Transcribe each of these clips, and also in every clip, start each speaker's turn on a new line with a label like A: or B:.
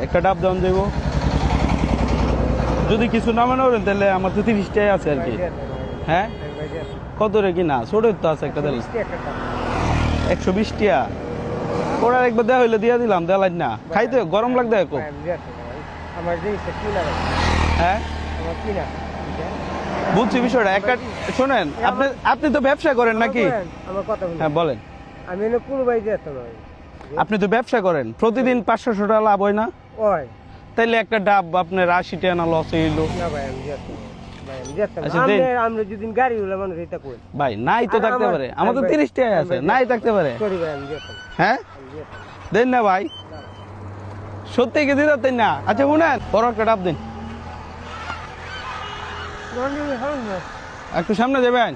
A: একটা ডাব দাম দেব, যদি কিছু না মনে করেন তাহলে আমার তো 30টাই আছে আর কি। হ্যাঁ কত রে কিনা ছোট তো আছে একটা, তাহলে 120 টাকা ওরা একবার দেওয়া হইলে দিয়ে দিলাম, দেওয়া লাগ না খাইতে গরম লাগবে এখন। হ্যাঁ বুঝছি বিষয়টা। একটা শোনেন, আপনি তো ব্যবসা করেন নাকি? হ্যাঁ বলেন।
B: আমি
A: আপনি তো ব্যবসা করেন, প্রতিদিন 500 টাকা লাভ হয় না? তাইলে একটা ডাব আপনার 80 টাকা না লস হইলো? ভাই নাই তো থাকতে পারে, আমার তো 30 টাকা আছে, নাই থাকতে পারে। হ্যাঁ দেন না ভাই, সত্যি কি দিতেন না? আচ্ছা শুনেন, বড় একটা ডাব দিন, একটু সামনে যাবেন,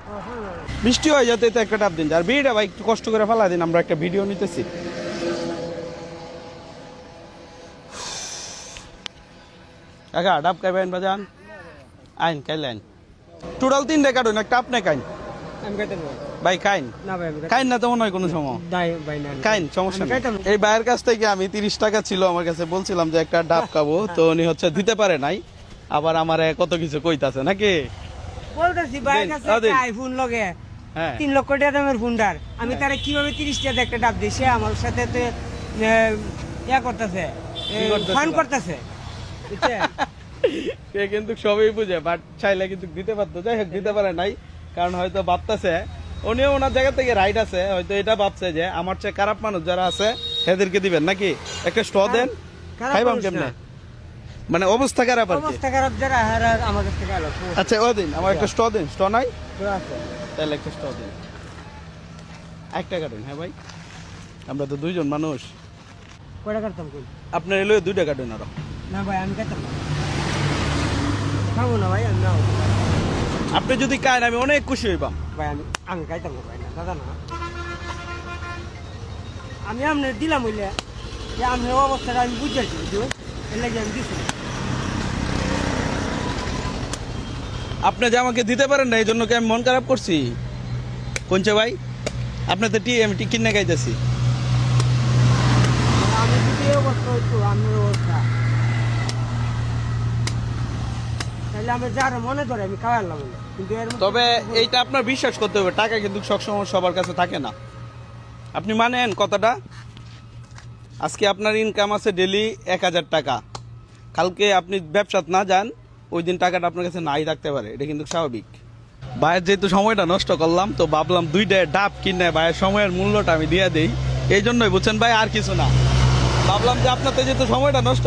A: বৃষ্টি হয়ে যাতে একটা ডাব দিন। আর ভিডিওটা ভাই একটু কষ্ট করে ফেলা দিন, আমরা একটা ভিডিও নিতেছি। কাকা ডাব খাইবেন বাজান? আইন খাইলেন টোটাল 3 টাকা কাটুন, একটা আপনি খাইন। ভাই খাইন খাইন না তো মনে হয় কোনো সময় খাইন, সমস্যা নেই। এই ভাইয়ের কাছ থেকে আমি 30 টাকা ছিল আমার কাছে, বলছিলাম যে একটা ডাব খাবো, তো উনি হচ্ছে দিতে পারে নাই, আবার আমার কত কিছু কইতাছে নাকি
B: বলতেছি ভাইয়ের কাছে আইফোন লগে 3 লক্ষ টাকা দামের ফোনটার, আমি তারে কিভাবে 30 টাকা একটা ডাব দিই? সে আমার সাথে তো ইয়া করতেছে, ফান করতেছে,
A: সে কিন্তু সবই বুঝে, বাট চাইলে কিন্তু দিতে পারতো, যাই হোক দিতে পারে নাই, কারণ হয়তো ভাবতেছে উনিও ওনার জায়গা থেকে রাইট আছে, হয়তো এটা ভাবছে যে আমার চেয়ে খারাপ মানুষ যারা আছে এদেরকে দিবেন নাকি, একটা স্ট দেন খাইবাম কেমনে, মানে অবস্থা খারাপ আর
B: অবস্থা খারাপ যারা আমার কাছ থেকে আলো।
A: আচ্ছা ও দিন আমার একটা স্ট দিন, স্ট নাই তাহলে একটা স্ট দিন, একটা কাটুন। হ্যাঁ ভাই আমরা তো দুইজন মানুষ,
B: কয়টা কাটতাম কই?
A: আপনার এলো 2 টাকা কাটুন আরো।
B: না ভাই আমি কাটতাম না, খাবো না ভাই আমি না।
A: আপনি যদি খান আমি অনেক খুশি হইবাম
B: ভাই, আমি খাইতাম না ভাই, না দাদা না, আমি আপনার দিলাম হইলে যে আপনার অবস্থাটা আমি বুঝাইছি, এর লাগে আমি দিছি।
A: আপনি যে আমাকে দিতে পারেন না এই জন্য কি আমি মন খারাপ করছি? কোনছে ভাই আপনি তো আমি কিনে খাইতেছি,
B: আমি যদি এই অবস্থা হইতো আপনার অবস্থা, তাহলে আমি যার মনে ধরে আমি খাওয়ালাম, কিন্তু
A: তবে এইটা আপনার বিশ্বাস করতে হবে, টাকা কিন্তু সবসময় সবার কাছে থাকে না। আপনি মানেন কথাটা, আজকে আপনার ইনকাম আছে ডেলি 1000 টাকা, কালকে আপনি ব্যবসাত না যান, ওই দিন টাকাটা আপনার কাছে নাই থাকতে পারে, এটা কিন্তু স্বাভাবিক। ভাইয়ের যেহেতু সময়টা নষ্ট করলাম, তো ভাবলাম 2টা ডাব কিনে ভাইয়ের সময়ের মূল্যটা আমি দিয়ে দিই, এই জন্যই বুঝছেন ভাই, আর কিছু না। ভাবলাম যে আপনার যেহেতু সময়টা নষ্ট